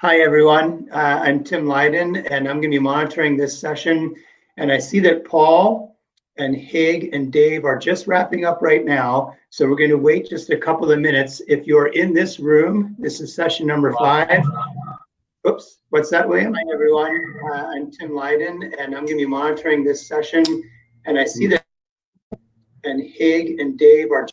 Hi, everyone. I'm Tim Lydon, and I'm going to be monitoring this session. And I see that Paul and Hig and Dave are just wrapping up right now. So we're going to wait just a couple of minutes. If you're in this room, this is session number 5. Oops, what's that, William? Hi, everyone. I'm Tim Lydon, and I'm going to be monitoring this session. And I see that and Hig and Dave are.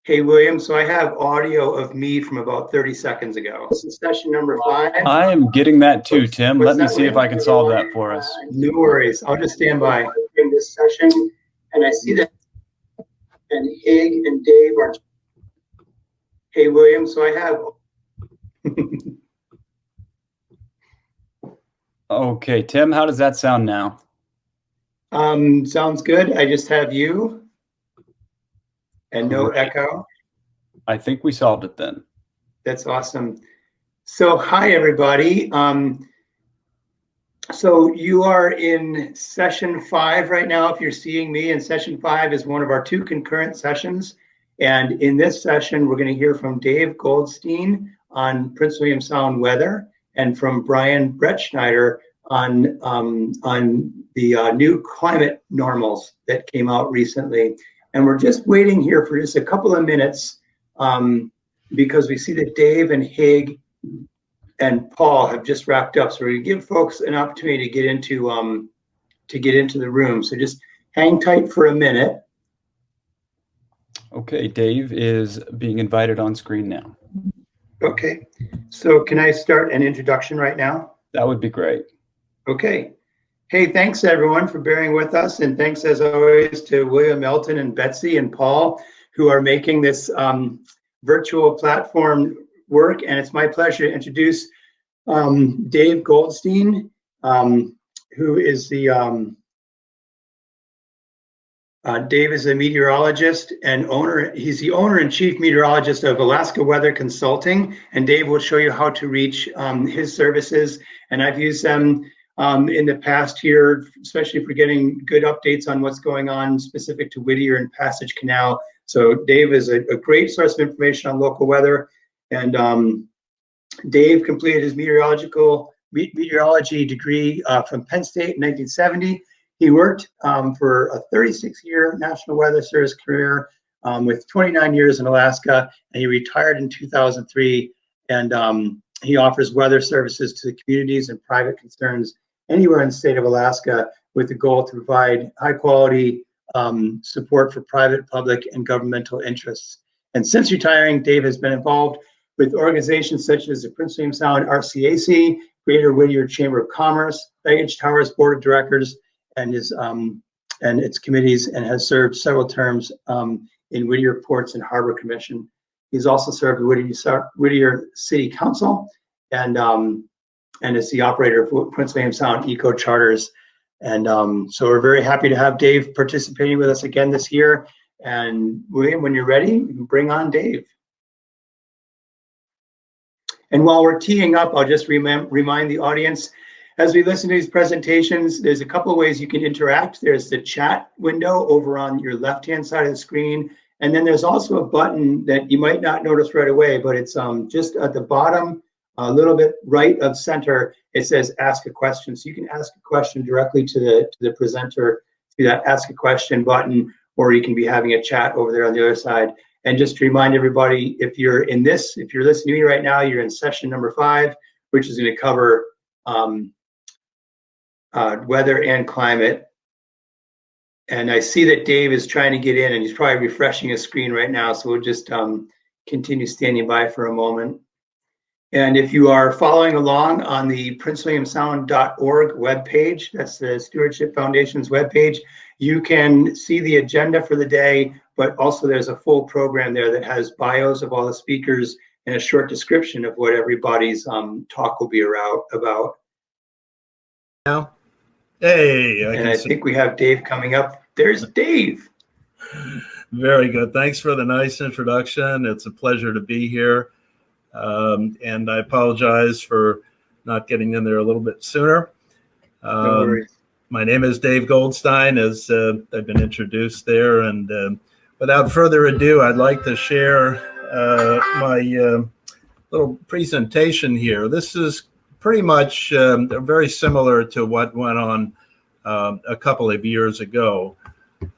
Hey, William, so I have audio of me from about 30 seconds ago. This is session number 5. I am getting that too, Tim. Let me see if I can solve that for us. No worries. I'll just stand by during this session. And I see that and Hig and Dave are. Hey, William, so I have. Okay, Tim, how does that sound now? Sounds good. I just have you. And no echo. I think we solved it then. That's awesome. So hi, everybody. So you are in session 5 right now. If you're seeing me, and session 5 is one of our 2 concurrent sessions. And in this session, we're going to hear from Dave Goldstein on Prince William Sound weather, and from Brian Brettschneider on the new climate normals that came out recently. And we're just waiting here for just a couple of minutes because we see that Dave and Hig and Paul have just wrapped up. So we're going to give folks an opportunity to get into the room. So just hang tight for a minute. Okay, Dave is being invited on screen now. Okay, so can I start an introduction right now? That would be great. Okay. Hey, thanks everyone for bearing with us, and thanks as always to William Melton and Betsy and Paul who are making this virtual platform work. And it's my pleasure to introduce Dave Goldstein, who is the Dave is a meteorologist and owner. He's the owner and chief meteorologist of Alaska Weather Consulting, and Dave will show you how to reach his services. And I've used them in the past here, especially for getting good updates on what's going on specific to Whittier and Passage Canal. So Dave is a great source of information on local weather. And Dave completed his meteorology degree from Penn State in 1970. He worked for a 36-year National Weather Service career with 29 years in Alaska, and he retired in 2003. And he offers weather services to the communities and private concerns anywhere in the state of Alaska, with the goal to provide high quality support for private, public, and governmental interests. And since retiring, Dave has been involved with organizations such as the Prince William Sound RCAC, Greater Whittier Chamber of Commerce, Baggage Towers Board of Directors, and its committees, and has served several terms in Whittier Ports and Harbor Commission. He's also served the Whittier City Council, and is the operator of Prince William Sound Eco Charters. And so we're very happy to have Dave participating with us again this year. And William, when you're ready, you can bring on Dave. And while we're teeing up, I'll just remind the audience, as we listen to these presentations, there's a couple of ways you can interact. There's the chat window over on your left-hand side of the screen. And then there's also a button that you might not notice right away, but it's just at the bottom, a little bit right of center. It says ask a question. So you can ask a question directly to the presenter through that ask a question button, or you can be having a chat over there on the other side. And just to remind everybody, if you're listening to me right now, you're in session number 5, which is going to cover weather and climate. And I see that Dave is trying to get in, and he's probably refreshing his screen right now. So we'll just continue standing by for a moment. And if you are following along on the princewilliamsound.org webpage, that's the Stewardship Foundation's webpage, you can see the agenda for the day, but also there's a full program there that has bios of all the speakers and a short description of what everybody's talk will be about. Now, hey, I think we have Dave coming up. There's Dave. Very good. Thanks for the nice introduction. It's a pleasure to be here. And I apologize for not getting in there a little bit sooner. No worries. My name is Dave Goldstein, as I've been introduced there. And without further ado, I'd like to share my little presentation here. This is pretty much very similar to what went on a couple of years ago.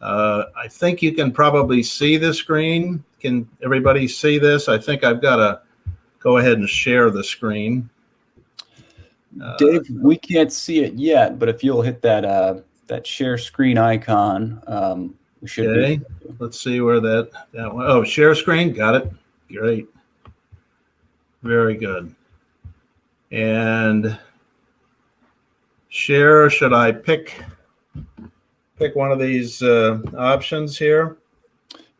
I think you can probably see the screen. Can everybody see this? I think I've got to go ahead and share the screen. Dave, we can't see it yet, but if you'll hit that that share screen icon, we should Okay, let's see where that went. Oh, share screen, got it. Great. Very good. And share, should I pick one of these options here?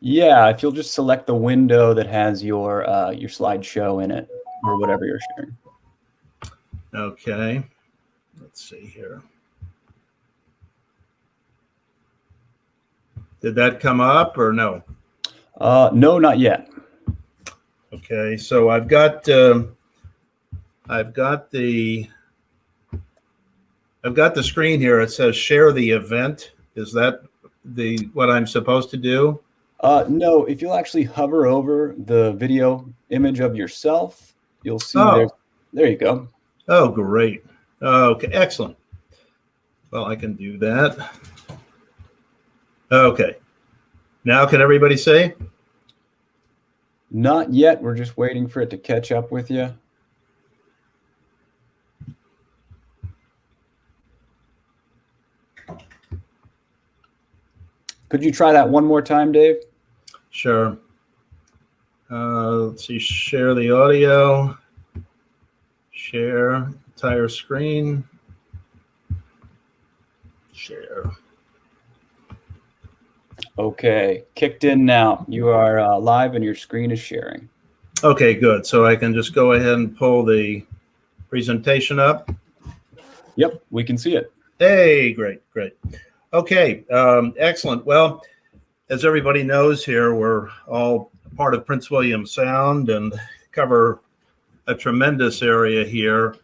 Yeah, if you'll just select the window that has your slideshow in it, or whatever you're sharing. Okay, let's see here. Did that come up or no? No, not yet. Okay, so I've got the screen here. It says share the event. Is that what I'm supposed to do? No, if you'll actually hover over the video image of yourself, you'll see there you go. Oh, great. Okay, excellent. Well, I can do that. Okay. Now can everybody see? Not yet. We're just waiting for it to catch up with you. Could you try that one more time, Dave? Sure. Let's see, share the audio, share entire screen, share. Okay, kicked in now. You are live and your screen is sharing. Okay, good. So I can just go ahead and pull the presentation up. Yep, we can see it. Hey, great. Okay, excellent. Well, as everybody knows here, we're all part of Prince William Sound and cover a tremendous area here,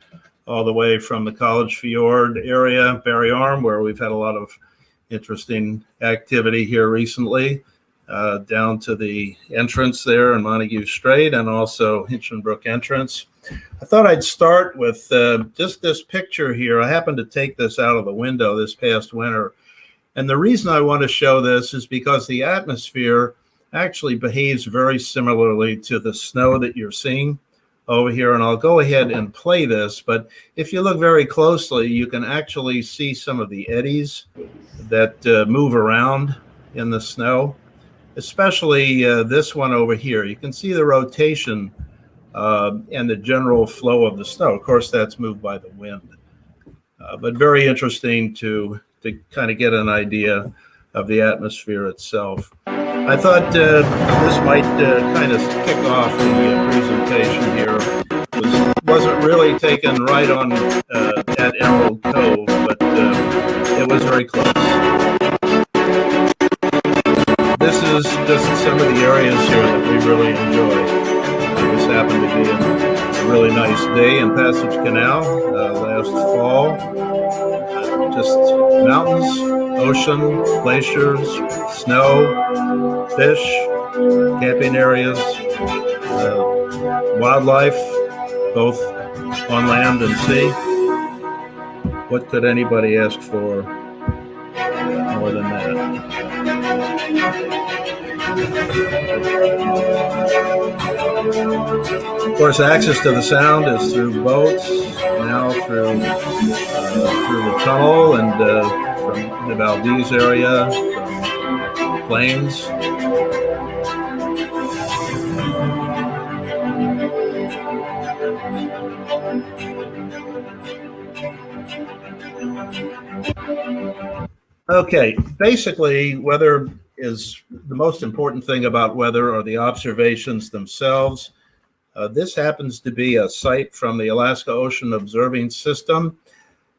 all the way from the College Fjord area, Barry Arm, where we've had a lot of interesting activity here recently, down to the entrance there in Montague Strait and also Hinchinbrook entrance. I thought I'd start with just this picture here. I happened to take this out of the window this past winter. And the reason I want to show this is because the atmosphere actually behaves very similarly to the snow that you're seeing over here. And I'll go ahead and play this. But if you look very closely, you can actually see some of the eddies that move around in the snow, especially this one over here. You can see the rotation and the general flow of the snow. Of course, that's moved by the wind. But very interesting to kind of get an idea of the atmosphere itself. I thought this might kind of kick off the presentation here. Wasn't really taken right on at Emerald Cove, but it was very close. This is just some of the areas here that we really enjoy. This happened to be a really nice day in Passage Canal last fall. Just mountains, ocean, glaciers, snow, fish, camping areas, wildlife, both on land and sea. What could anybody ask for more than that? Of course, access to the sound is through boats, now through the tunnel and from the Valdez area, from planes. Okay, basically, weather is the most important thing about weather are the observations themselves. This happens to be a site from the Alaska Ocean Observing System,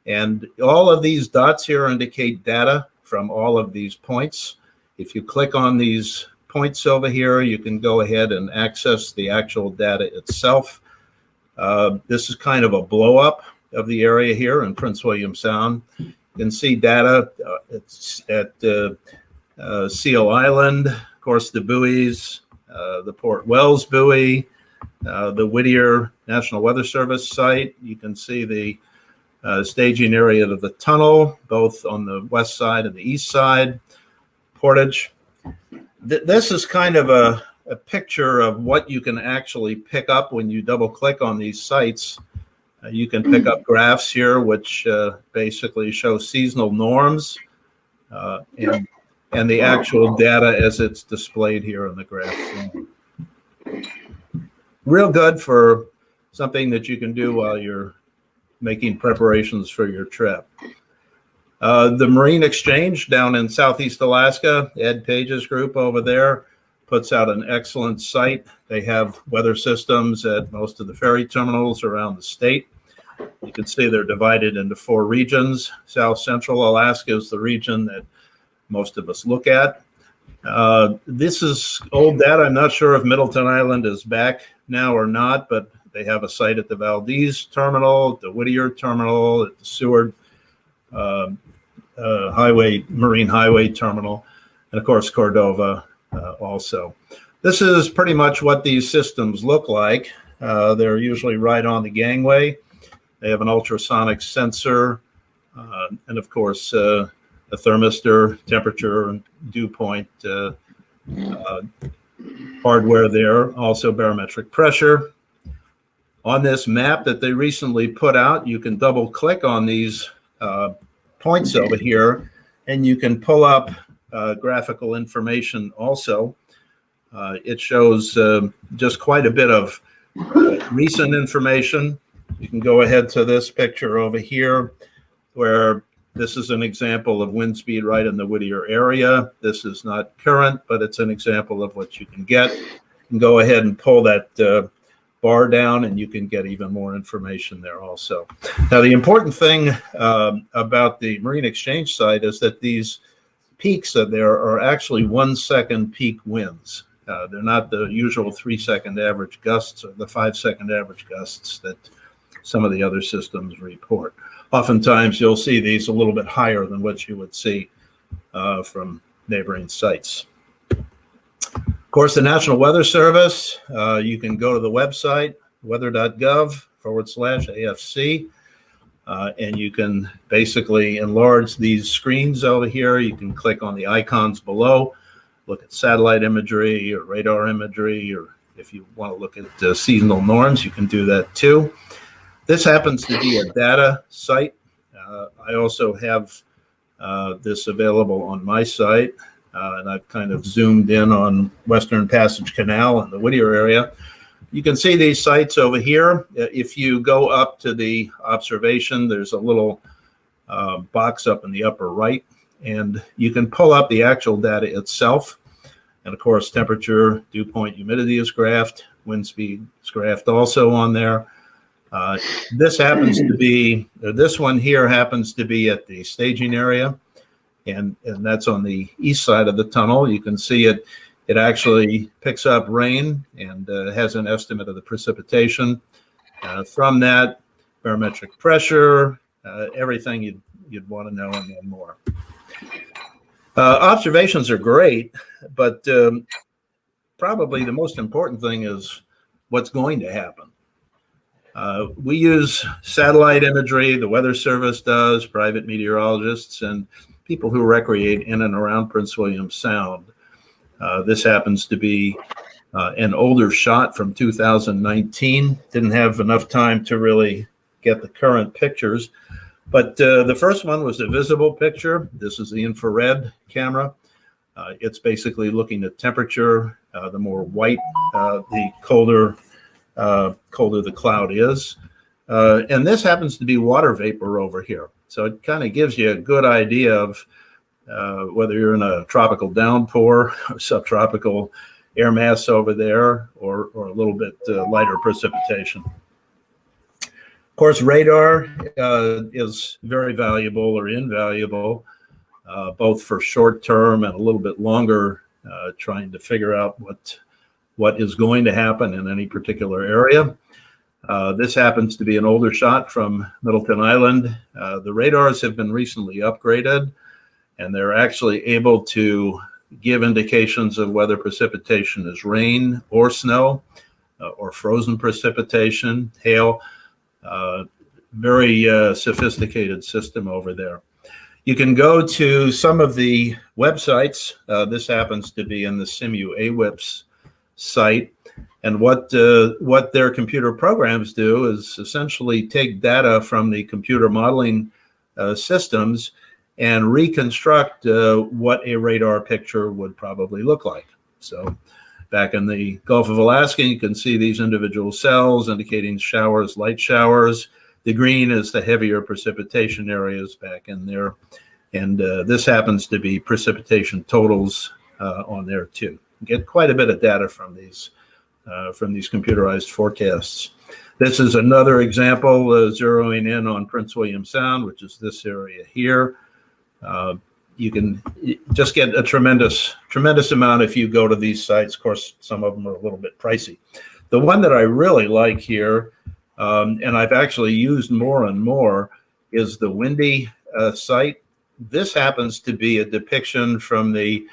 and all of these dots here indicate data from all of these points. If you click on these points over here, you can go ahead and access the actual data itself. This is kind of a blow up of the area here in Prince William Sound. You can see data at Seal Island, of course, the buoys, the Port Wells buoy, the Whittier National Weather Service site. You can see the staging area of the tunnel, both on the west side and the east side. Portage. This is kind of a picture of what you can actually pick up when you double click on these sites. You can pick up graphs here, which basically show seasonal norms and the actual data as it's displayed here on the graph. Real good for something that you can do while you're making preparations for your trip. The Marine Exchange down in Southeast Alaska, Ed Page's group over there, puts out an excellent site. They have weather systems at most of the ferry terminals around the state. You can see they're divided into 4 regions. South Central Alaska is the region that most of us look at. This is old data. I'm not sure if Middleton Island is back now or not, but they have a site at the Valdez terminal, the Whittier terminal, at the Seward Marine Highway terminal, and of course Cordova also. This is pretty much what these systems look like. They're usually right on the gangway. They have an ultrasonic sensor, and of course a thermistor, temperature and dew point hardware there, also barometric pressure. On this map that they recently put out, you can double click on these points over here, and you can pull up graphical information also. It shows just quite a bit of recent information. You can go ahead to this picture over here, where this is an example of wind speed right in the Whittier area. This is not current, but it's an example of what you can get. You can go ahead and pull that bar down, and you can get even more information there also. Now, the important thing about the Marine Exchange site is that these peaks there are actually 1 second peak winds. They're not the usual 3 second average gusts or the 5 second average gusts that some of the other systems report. Oftentimes you'll see these a little bit higher than what you would see from neighboring sites. Of course, the National Weather Service, you can go to the website, weather.gov/AFC, and you can basically enlarge these screens over here. You can click on the icons below, look at satellite imagery or radar imagery, or if you want to look at seasonal norms, you can do that too. This happens to be a data site. I also have this available on my site, and I've kind of zoomed in on Western Passage Canal in the Whittier area. You can see these sites over here. If you go up to the observation, there's a little box up in the upper right, and you can pull up the actual data itself. And of course, temperature, dew point, humidity is graphed, wind speed is graphed also on there. This happens to be, this one here happens to be at the staging area, and that's on the east side of the tunnel. You can see it actually picks up rain and has an estimate of the precipitation. From that, barometric pressure, everything you'd want to know and then more. Observations are great, but probably the most important thing is what's going to happen. We use satellite imagery, the Weather Service does, private meteorologists, and people who recreate in and around Prince William Sound. This happens to be an older shot from 2019. Didn't have enough time to really get the current pictures, but the first one was a visible picture. This is the infrared camera. It's basically looking at temperature. The more white, the colder the cloud is. And this happens to be water vapor over here. So it kind of gives you a good idea of whether you're in a tropical downpour or subtropical air mass over there, or a little bit lighter precipitation. Of course, radar is very valuable or invaluable, both for short term and a little bit longer, trying to figure out what is going to happen in any particular area. This happens to be an older shot from Middleton Island. The radars have been recently upgraded, and they're actually able to give indications of whether precipitation is rain or snow. or frozen precipitation, hail. Very sophisticated system over there. You can go to some of the websites. This happens to be in the Simu AWIPS site. And what their computer programs do is essentially take data from the computer modeling systems and reconstruct what a radar picture would probably look like. So back in the Gulf of Alaska, you can see these individual cells indicating showers, light showers. The green is the heavier precipitation areas back in there. And this happens to be precipitation totals on there too. You get quite a bit of data from these computerized forecasts. This is another example zeroing in on Prince William Sound, which is this area here. You can just get a tremendous amount if you go to these sites. Of course, some of them are a little bit pricey. The one that I really like here, and I've actually used more and more, is the Windy site. This happens to be a depiction from the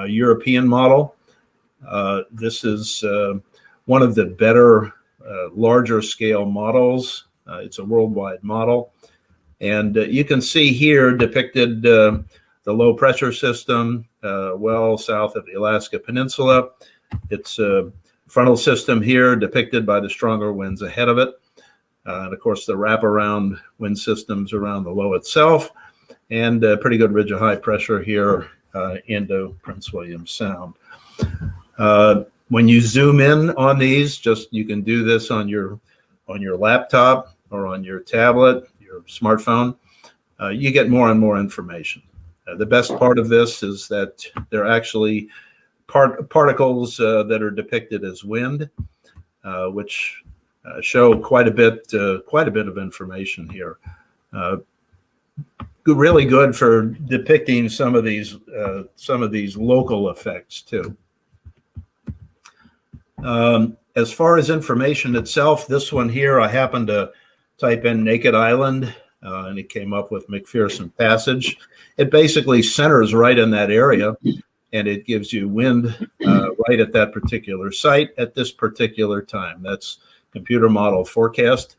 European model. This is one of the better, larger scale models. It's a worldwide model. And you can see here depicted the low pressure system well south of the Alaska Peninsula. Its frontal system here depicted by the stronger winds ahead of it. And of course, the wraparound wind systems around the low itself, and a pretty good ridge of high pressure here into Prince William Sound. When you zoom in on these, you can do this on your laptop or on your tablet, your smartphone. You get more and more information. The best part of this is that they're actually particles that are depicted as wind, which show quite a bit of information here. Really good for depicting some of these local effects too. As far as information itself, this one here, I happened to type in Naked Island, and it came up with McPherson Passage. It basically centers right in that area, and it gives you wind right at that particular site at this particular time. That's computer model forecast.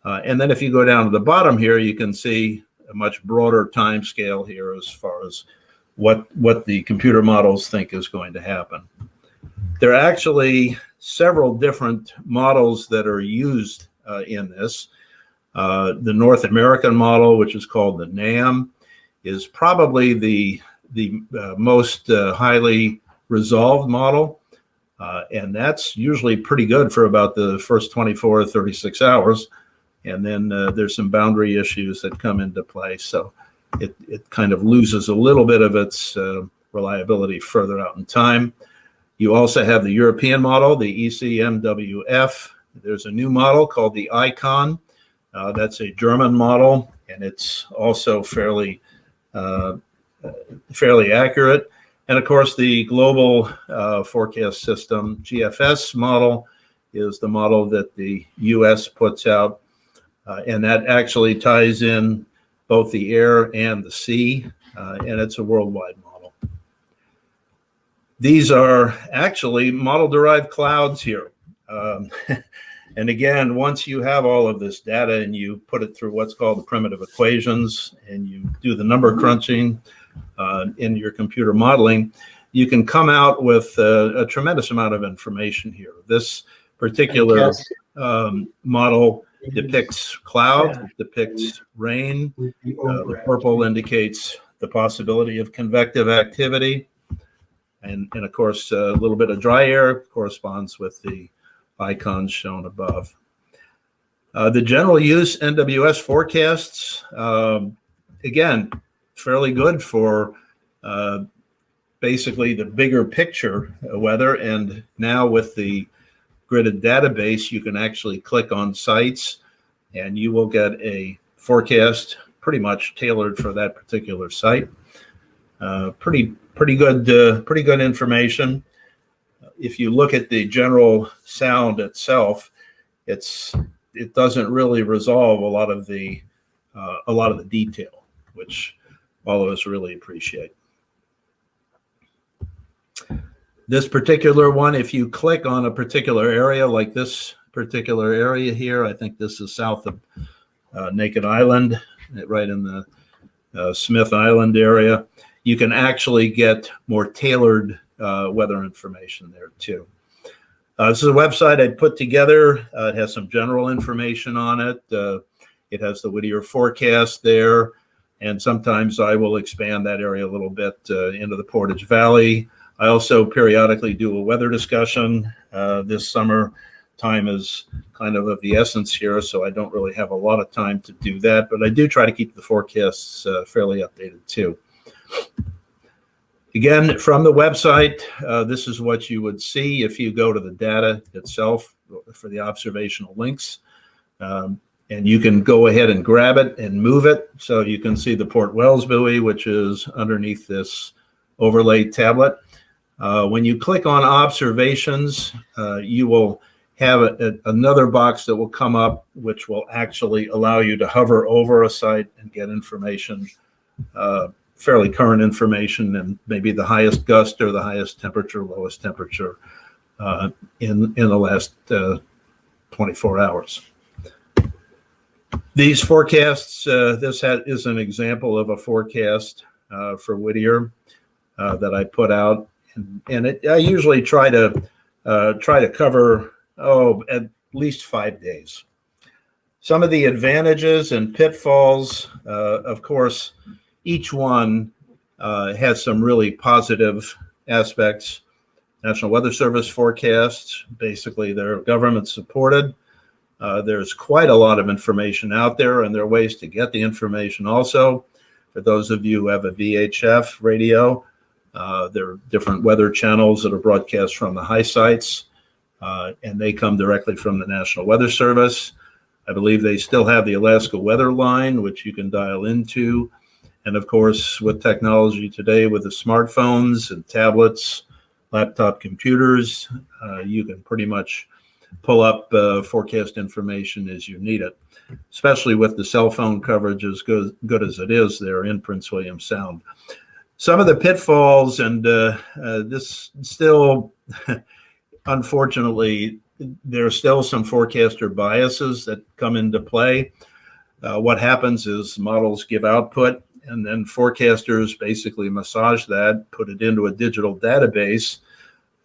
And then if you go down to the bottom here, you can see a much broader time scale here as far as what the computer models think is going to happen. There are actually several different models that are used in this. The North American model, which is called the NAM, is probably the most highly resolved model. And that's usually pretty good for about the first 24 or 36 hours. And then there's some boundary issues that come into play. So it kind of loses a little bit of its reliability further out in time. You also have the European model, the ECMWF. There's a new model called the ICON. That's a German model, and it's also fairly accurate. And of course, the global forecast system, GFS model, is the model that the US puts out. And that actually ties in both the air and the sea, and it's a worldwide model. These are actually model-derived clouds here. And again, once you have all of this data and you put it through what's called the primitive equations and you do the number crunching in your computer modeling, you can come out with a tremendous amount of information here. This particular model depicts clouds, depicts rain. The purple indicates the possibility of convective activity. And of course, a little bit of dry air corresponds with the icons shown above. The general use NWS forecasts, again, fairly good for basically the bigger picture weather. And now with the gridded database, you can actually click on sites and you will get a forecast pretty much tailored for that particular site. Pretty good information. If you look at the general sound itself, it doesn't really resolve a lot of the detail, which all of us really appreciate. This particular one, if you click on a particular area, like this particular area here, I think this is south of Naked Island, right in the Smith Island area, you can actually get more tailored weather information there too. This is a website I put together. It has some general information on it. It has the Whittier forecast there, and sometimes I will expand that area a little bit into the Portage Valley. I also periodically do a weather discussion. This summer time is kind of the essence here, so I don't really have a lot of time to do that, but I do try to keep the forecasts fairly updated too. Again, from the website, this is what you would see if you go to the data itself for the observational links. And you can go ahead and grab it and move it. So you can see the Port Wells buoy, which is underneath this overlay tablet. When you click on observations, you will have another box that will come up, which will actually allow you to hover over a site and get information, fairly current information, and maybe the highest gust or the highest temperature, lowest temperature in the last 24 hours. These forecasts, this is an example of a forecast for Whittier that I put out, and I usually try to cover at least 5 days. Some of the advantages and pitfalls, of course, each one has some really positive aspects. National Weather Service forecasts, basically they're government supported. There's quite a lot of information out there, and there are ways to get the information also. For those of you who have a VHF radio, there are different weather channels that are broadcast from the high sites, and they come directly from the National Weather Service. I believe they still have the Alaska Weather Line, which you can dial into. And of course, with technology today, with the smartphones and tablets, laptop computers, you can pretty much pull up forecast information as you need it, especially with the cell phone coverage as good as it is there in Prince William Sound. Some of the pitfalls, and this still, unfortunately, there are still some forecaster biases that come into play. What happens is models give output, and then forecasters basically massage that, put it into a digital database.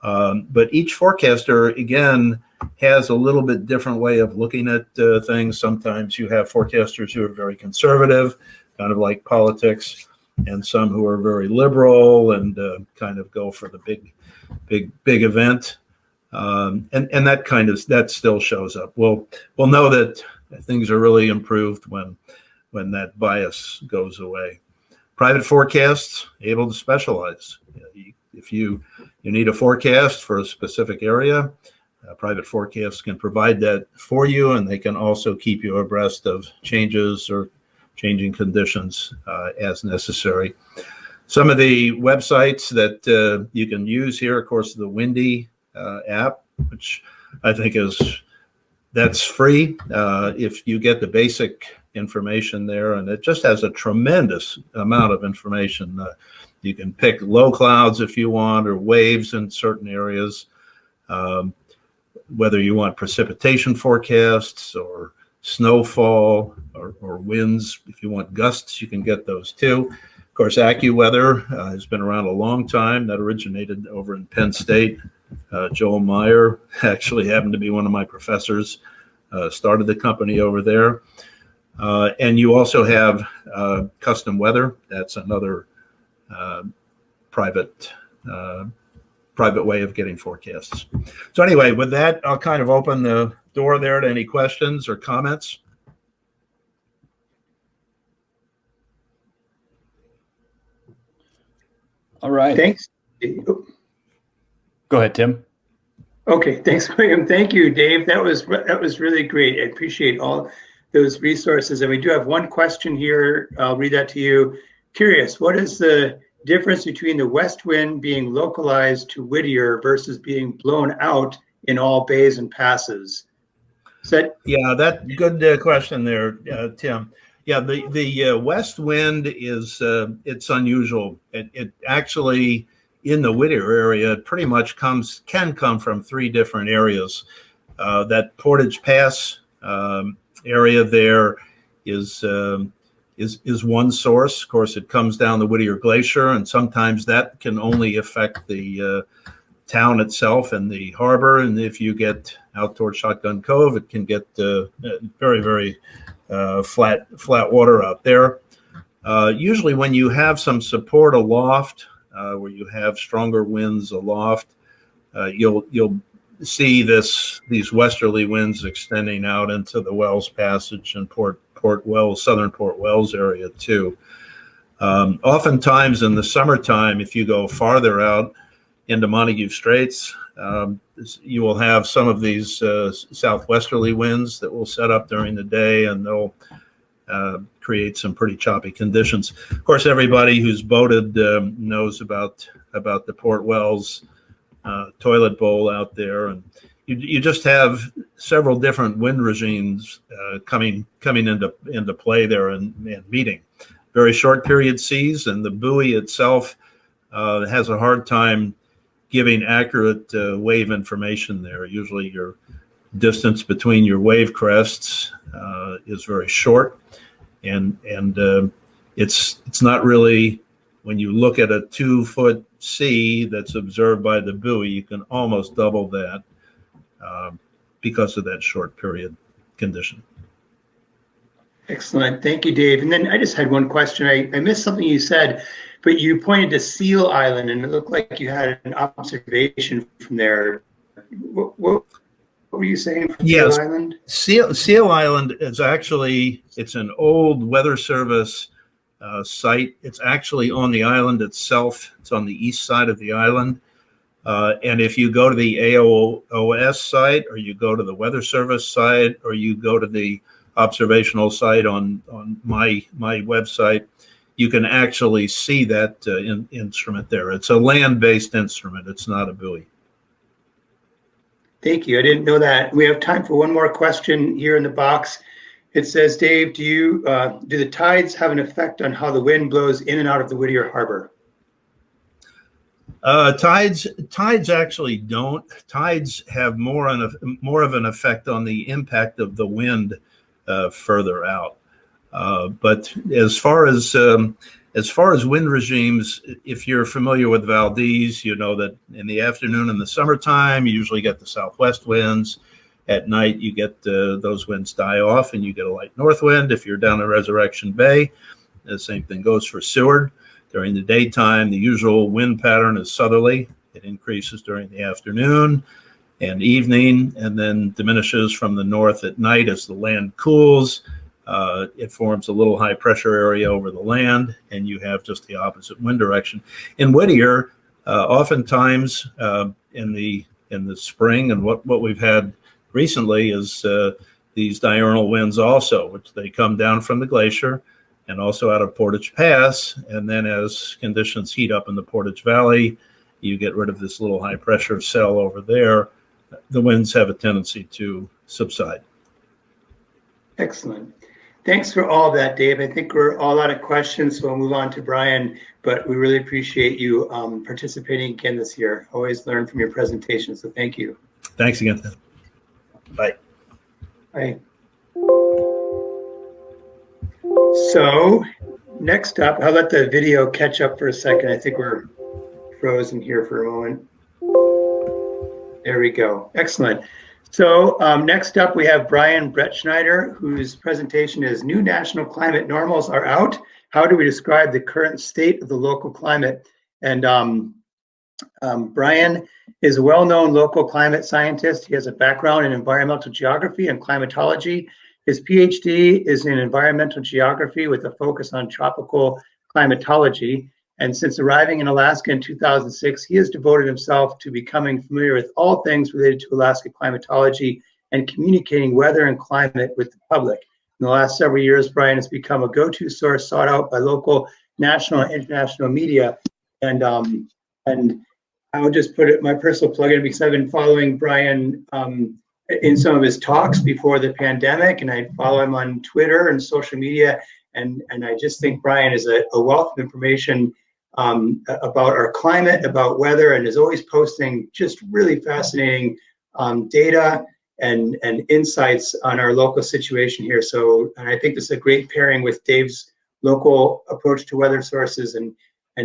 But each forecaster, again, has a little bit different way of looking at things. Sometimes you have forecasters who are very conservative, kind of like politics, and some who are very liberal and kind of go for the big event. And that still shows up. We'll know that things are really improved when that bias goes away. Private forecasts, able to specialize. If you need a forecast for a specific area, private forecasts can provide that for you, and they can also keep you abreast of changes or changing conditions as necessary. Some of the websites that you can use here, of course, the Windy app, which I think that's free if you get the basic information there, and it just has a tremendous amount of information. You can pick low clouds if you want, or waves in certain areas, whether you want precipitation forecasts or snowfall or winds. If you want gusts, you can get those too. Of course, AccuWeather has been around a long time. That originated over in Penn State. Joel Meyer actually happened to be one of my professors, started the company over there. And you also have Custom Weather. That's another private way of getting forecasts. So anyway, with that, I'll kind of open the door there to any questions or comments. All right. Thanks. Go ahead, Tim. Okay, thanks, William. Thank you, Dave. That was really great. I appreciate all those resources. And we do have one question here. I'll read that to you. Curious, what is the difference between the west wind being localized to Whittier versus being blown out in all bays and passes? Yeah, that good question there, Tim. Yeah, the west wind is it's unusual. It actually in the Whittier area, it pretty much can come from three different areas. That Portage Pass area there is one source. Of course, it comes down the Whittier Glacier, and sometimes that can only affect the town itself and the harbor. And if you get out towards Shotgun Cove, it can get very, very flat water out there. Usually when you have some support aloft, where you have stronger winds aloft, you'll see these westerly winds extending out into the Wells Passage and Port Wells, southern Port Wells area too. Oftentimes in the summertime, if you go farther out into Montague Straits, you will have some of these southwesterly winds that will set up during the day, and they'll create some pretty choppy conditions. Of course, everybody who's boated knows about the Port Wells toilet bowl out there, and you just have several different wind regimes coming into play there and meeting. Very short period seas, and the buoy itself has a hard time giving accurate wave information there. Usually your distance between your wave crests is very short, and it's not really, when you look at a 2-foot sea that's observed by the buoy, you can almost double that because of that short period condition. Excellent. Thank you, Dave. And then I just had one question. I missed something you said, but you pointed to Seal Island, and it looked like you had an observation from there. What were you saying from Yes. Seal Island? Seal Island is actually, it's an old Weather Service site. It's actually on the island itself. It's on the east side of the island. And if you go to the AOOS site, or you go to the Weather Service site, or you go to the observational site on my website, you can actually see that instrument there. It's a land-based instrument. It's not a buoy. Thank you. I didn't know that. We have time for one more question here in the box. It says, Dave, do the tides have an effect on how the wind blows in and out of the Whittier Harbor? Tides actually don't. Tides have more of an effect on the impact of the wind further out. But as far as wind regimes, if you're familiar with Valdez, you know that in the afternoon in the summertime, you usually get the southwest winds. At night, you get those winds die off, and you get a light north wind. If you're down in Resurrection Bay, the same thing goes for Seward. During the daytime, the usual wind pattern is southerly. It increases during the afternoon and evening, and then diminishes from the north at night as the land cools. It forms a little high pressure area over the land, and you have just the opposite wind direction. In Whittier, oftentimes in the spring, and what we've had recently is these diurnal winds also, which they come down from the glacier and also out of Portage Pass. And then as conditions heat up in the Portage Valley, you get rid of this little high pressure cell over there. The winds have a tendency to subside. Excellent. Thanks for all that, Dave. I think we're all out of questions, so we'll move on to Brian, but we really appreciate you participating again this year. Always learn from your presentation, so thank you. Thanks again. Bye. Bye. So next up, I'll let the video catch up for a second. I think we're frozen here for a moment. There we go. Excellent. So next up, we have Brian Brettschneider, whose presentation is New National Climate Normals Are Out. How do we describe the current state of the local climate? And Brian is a well-known local climate scientist. He has a background in environmental geography and climatology. His PhD is in environmental geography with a focus on tropical climatology. And since arriving in Alaska in 2006, he has devoted himself to becoming familiar with all things related to Alaska climatology and communicating weather and climate with the public. In the last several years, Brian has become a go-to source sought out by local, national, and international media. And I will just put it my personal plug in because I've been following Brian in some of his talks before the pandemic, and I follow him on Twitter and social media. And I just think Brian is a wealth of information about our climate, about weather, and is always posting just really fascinating data and insights on our local situation here. So, and I think this is a great pairing with Dave's local approach to weather sources and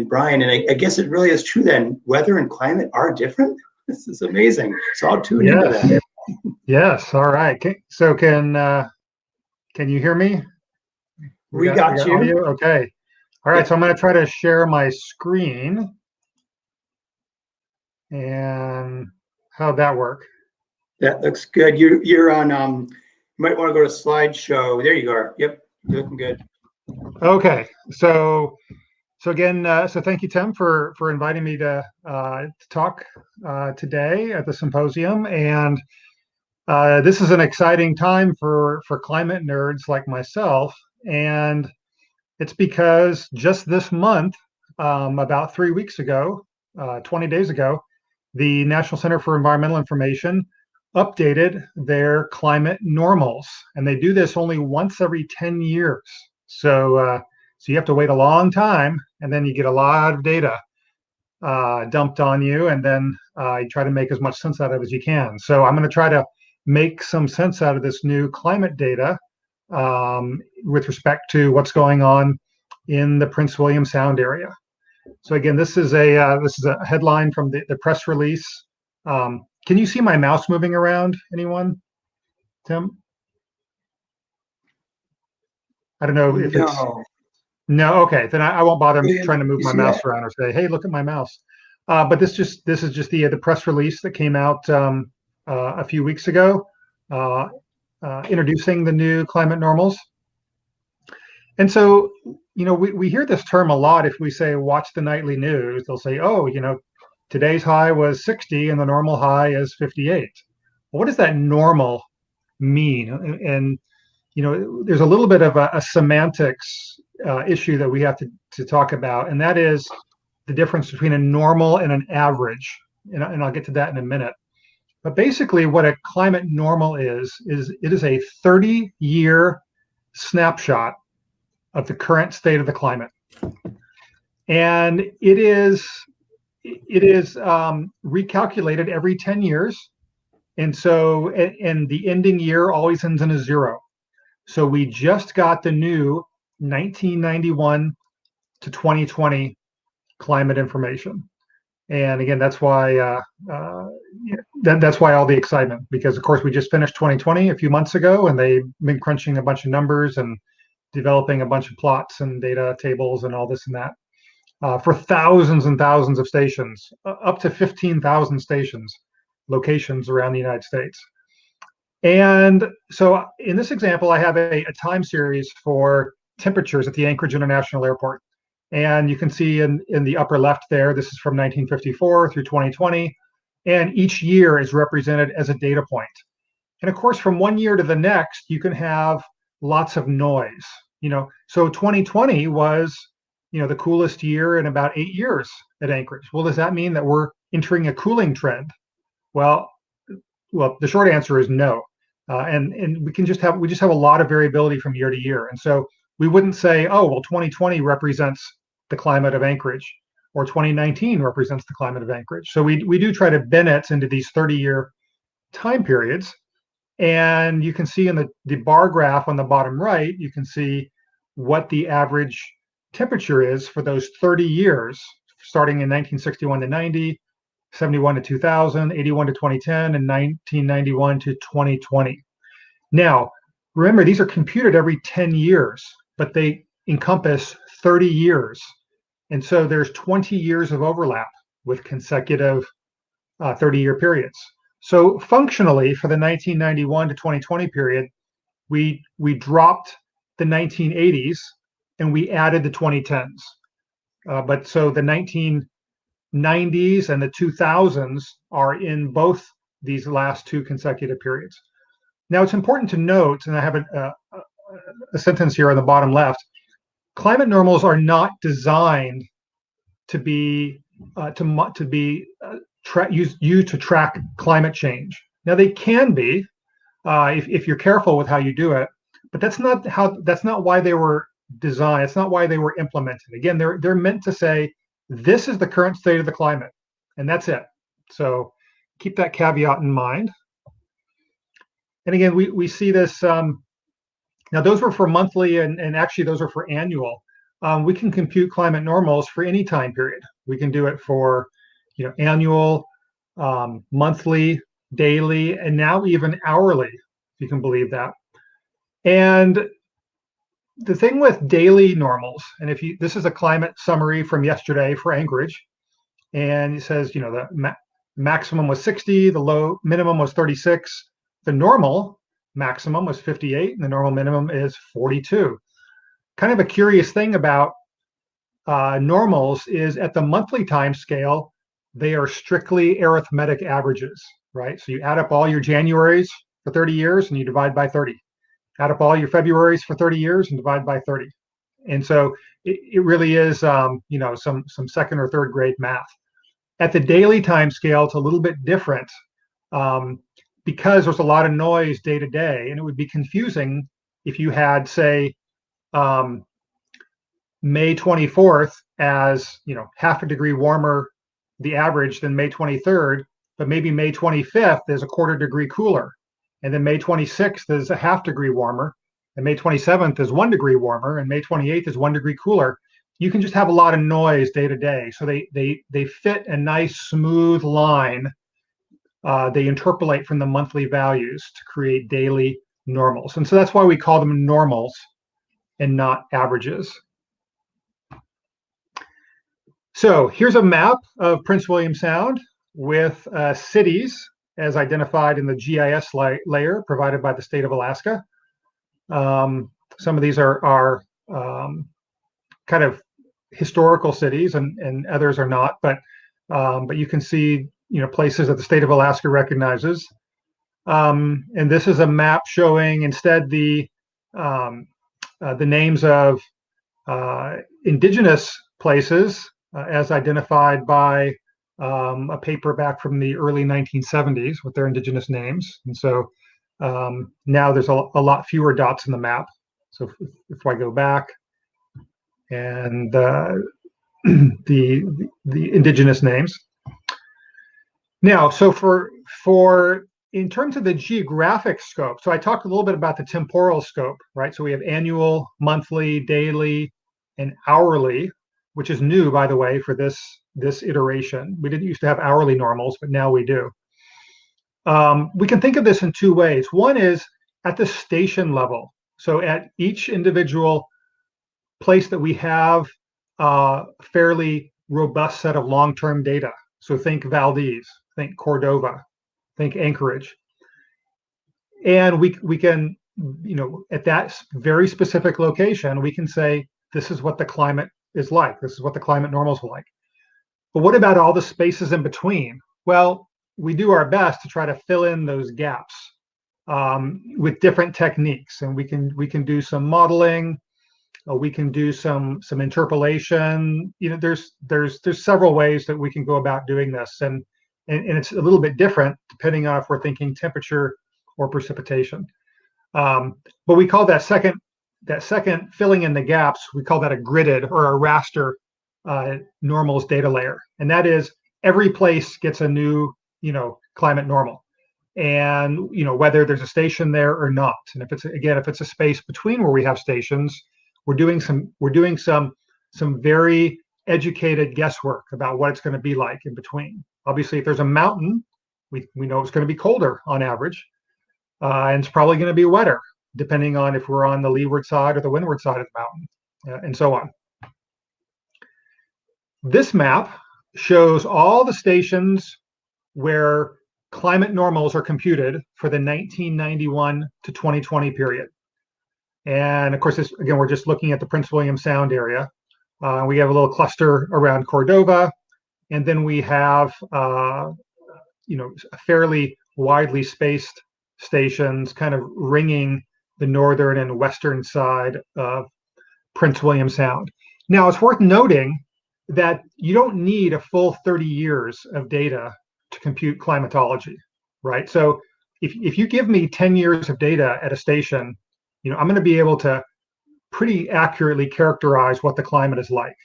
Brian. And I guess it really is true then, weather and climate are different. This is amazing. So I'll tune into that. Yes. All right. So can you hear me? We got you. Audio? Okay. All right. So I'm going to try to share my screen. And how'd that work? That looks good. You're on. You might want to go to slideshow. There you are. Yep, you're looking good. Okay. So again, so thank you, Tim, for inviting me to talk today at the symposium. And this is an exciting time for climate nerds like myself. And it's because just this month, about 3 weeks ago, 20 days ago, the National Center for Environmental Information updated their climate normals. And they do this only once every 10 years. So you have to wait a long time, and then you get a lot of data dumped on you, and then you try to make as much sense out of it as you can. So I'm going to try to make some sense out of this new climate data with respect to what's going on in the Prince William Sound area. So again, this is a headline from the press release. Can you see my mouse moving around? Anyone? Tim? I don't know if it's no. Okay, then I won't bother trying to move my mouse around or say, "Hey, look at my mouse." But this is just the press release that came out a few weeks ago, introducing the new climate normals. And so, we hear this term a lot. If we say watch the nightly news, they'll say, "Oh, today's high was 60 and the normal high is 58." Well, what does that normal mean? And there's a little bit of a semantics issue that we have to talk about, and that is the difference between a normal and an average. And I'll get to that in a minute. But basically, what a climate normal is it is a 30-year snapshot of the current state of the climate, and it is recalculated every 10 years, and so and the ending year always ends in a zero. So we just got the new 1991 to 2020 climate information, and again, that's why that's why all the excitement, because of course we just finished 2020 a few months ago, and they've been crunching a bunch of numbers and developing a bunch of plots and data tables and all this and that for thousands and thousands of stations, up to 15,000 locations around the United States. And so in this example, I have a time series for temperatures at the Anchorage International Airport. And you can see in the upper left there, this is from 1954 through 2020. And each year is represented as a data point. And of course, from one year to the next, you can have lots of noise. So 2020 was, the coolest year in about 8 years at Anchorage. Well, does that mean that we're entering a cooling trend? Well, the short answer is no. And we just have a lot of variability from year to year. And so we wouldn't say, oh, well, 2020 represents the climate of Anchorage, or 2019 represents the climate of Anchorage. So we do try to bin it into these 30-year time periods. And you can see in the bar graph on the bottom right, you can see what the average temperature is for those 30 years, starting in 1961 to 90, 71 to 2000, 81 to 2010, and 1991 to 2020. Now, remember, these are computed every 10 years, but they encompass 30 years. And so there's 20 years of overlap with consecutive 30-year periods. So functionally, for the 1991 to 2020 period, we dropped the 1980s and we added the 2010s. But so the 1990s and the 2000s are in both these last two consecutive periods. Now, it's important to note, and I have a sentence here on the bottom left, climate normals are not designed to be used to track climate change. Now, they can be if you're careful with how you do it, but that's not why they were designed. It's not why they were implemented. Again, they're meant to say, this is the current state of the climate, and that's it. So keep that caveat in mind. And again, we see this, now those were for monthly, and actually those are for annual. We can compute climate normals for any time period. We can do it for, annual, monthly, daily, and now even hourly, if you can believe that. And the thing with daily normals, and this is a climate summary from yesterday for Anchorage, and it says, the maximum was 60, the minimum was 36, the normal maximum was 58, and the normal minimum is 42. Kind of a curious thing about normals is at the monthly time scale, they are strictly arithmetic averages, right? So you add up all your Januaries for 30 years and you divide by 30. Add up all your Februaries for 30 years and divide by 30. And so it really is, some second or third grade math. At the daily time scale, it's a little bit different because there's a lot of noise day to day, and it would be confusing if you had, say, May 24th as, half a degree warmer, the average, than May 23rd, but maybe May 25th is a quarter degree cooler. And then May 26th is a half degree warmer, and May 27th is 1 degree warmer, and May 28th is 1 degree cooler. You can just have a lot of noise day to day. So they fit a nice smooth line. They interpolate from the monthly values to create daily normals. And so that's why we call them normals and not averages. So here's a map of Prince William Sound with cities as identified in the GIS layer provided by the state of Alaska. Some of these are kind of historical cities, and others are not. But you can see places that the state of Alaska recognizes. And this is a map showing instead the names of indigenous places as identified by a paper back from the early 1970s with their indigenous names. And so now there's a lot fewer dots in the map. So if I go back and the indigenous names. Now, so for in terms of the geographic scope, so I talked a little bit about the temporal scope, right? So we have annual, monthly, daily, and hourly, which is new, by the way, for this iteration. We didn't used to have hourly normals, but now we do. We can think of this in two ways. One is at the station level. So at each individual place that we have a fairly robust set of long-term data. So think Valdez, think Cordova, think Anchorage. And we can, at that very specific location, we can say, this is what the climate is like. This is what the climate normals are like. But what about all the spaces in between? Well, we do our best to try to fill in those gaps with different techniques. And we can do some modeling. We can do some interpolation. There's several ways that we can go about doing this, and it's a little bit different depending on if we're thinking temperature or precipitation. But we call that second filling in the gaps. We call that a gridded or a raster normals data layer, and that is every place gets a new climate normal, and whether there's a station there or not. And if it's a space between where we have stations, we're doing some very educated guesswork about what it's going to be like in between. Obviously, if there's a mountain, we know it's going to be colder on average, and it's probably going to be wetter, depending on if we're on the leeward side or the windward side of the mountain, and so on. This map shows all the stations where climate normals are computed for the 1991 to 2020 period. And of course, again, we're just looking at the Prince William Sound area. We have a little cluster around Cordova, and then we have fairly widely spaced stations kind of ringing the northern and western side of Prince William Sound. Now, it's worth noting that you don't need a full 30 years of data to compute climatology, right? So if you give me 10 years of data at a station, I'm going to be able to pretty accurately characterize what the climate is like.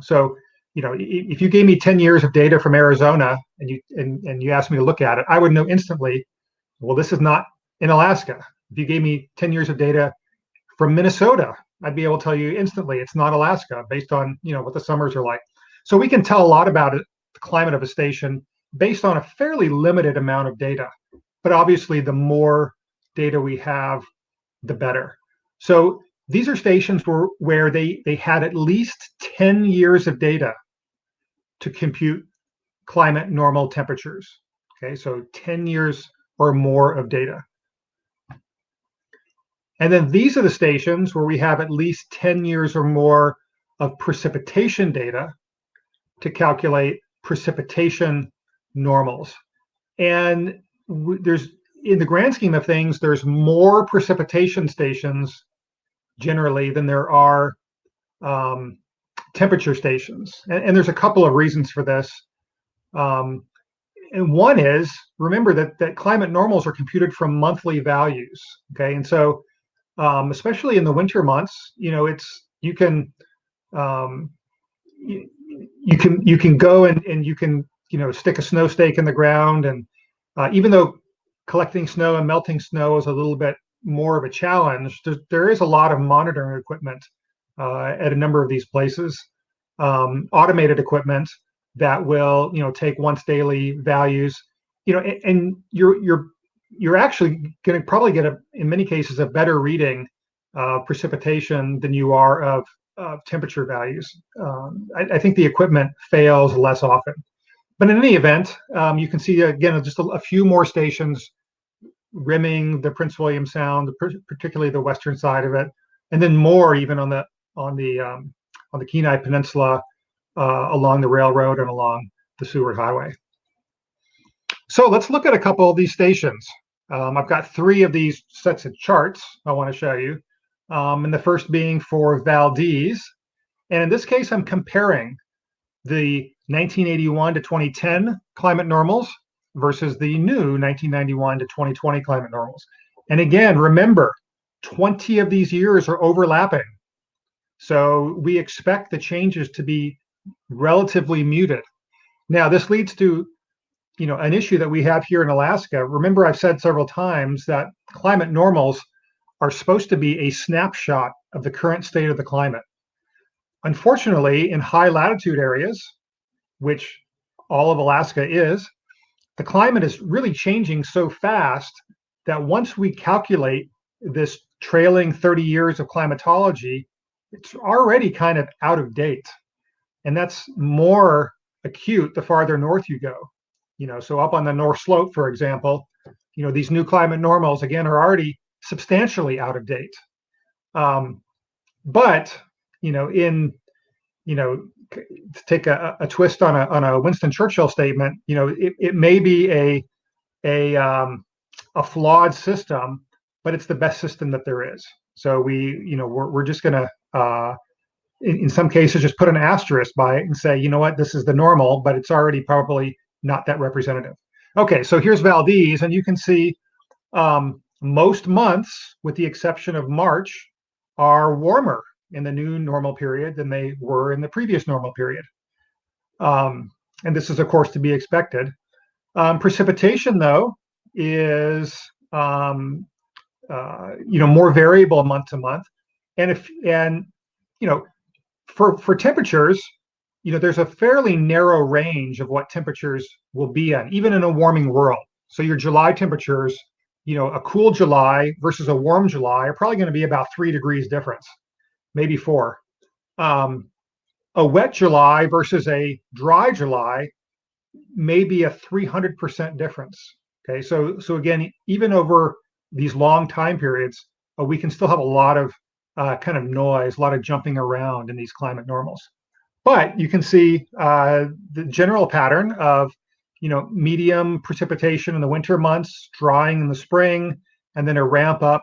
So if you gave me 10 years of data from Arizona and you asked me to look at it, I would know instantly, well, this is not in Alaska. If you gave me 10 years of data from Minnesota, I'd be able to tell you instantly it's not Alaska based on what the summers are like. So we can tell a lot about it, the climate of a station based on a fairly limited amount of data. But obviously, the more data we have, the better. So these are stations where they had at least 10 years of data to compute climate normal temperatures. Okay, so 10 years or more of data. And then these are the stations where we have at least 10 years or more of precipitation data to calculate precipitation normals. And there's, in the grand scheme of things, there's more precipitation stations generally than there are temperature stations. And there's a couple of reasons for this. And one is, remember that climate normals are computed from monthly values. Okay, and so especially in the winter months, you can go and you can stick a snow stake in the ground, and even though collecting snow and melting snow is a little bit more of a challenge, there is a lot of monitoring equipment at a number of these places, automated equipment that will take once daily values, and you're actually going to probably get in many cases a better reading of precipitation than you are of temperature values. I think the equipment fails less often. But in any event, you can see again just a few more stations rimming the Prince William Sound, particularly the western side of it, and then more even on the Kenai Peninsula, along the railroad and along the Seward Highway. So let's look at a couple of these stations. I've got 3 of these sets of charts I want to show you, and the first being for Valdez. And in this case, I'm comparing the 1981 to 2010 climate normals versus the new 1991 to 2020 climate normals. And again, remember, 20 of these years are overlapping. So we expect the changes to be relatively muted. Now, this leads to an issue that we have here in Alaska. Remember, I've said several times that climate normals are supposed to be a snapshot of the current state of the climate. Unfortunately, in high latitude areas, which all of Alaska is, the climate is really changing so fast that once we calculate this trailing 30 years of climatology, it's already kind of out of date. And that's more acute the farther north you go. So up on the North Slope, for example, these new climate normals, again, are already substantially out of date. But, to take a twist on a Winston Churchill statement, it may be a flawed system, but it's the best system that there is. So we're just going to, in some cases, just put an asterisk by it and say, this is the normal, but it's already probably not that representative. Okay, so here's Valdez, and you can see most months, with the exception of March, are warmer in the new normal period than they were in the previous normal period. And this is, of course, to be expected. Precipitation, though, is more variable month to month. And for temperatures, there's a fairly narrow range of what temperatures will be at, even in a warming world. So your July temperatures, a cool July versus a warm July are probably going to be about 3 degrees difference, maybe 4. A wet July versus a dry July may be a 300% difference. Okay, so again, even over these long time periods, we can still have a lot of kind of noise, a lot of jumping around in these climate normals. But you can see the general pattern of medium precipitation in the winter months, drying in the spring, and then a ramp up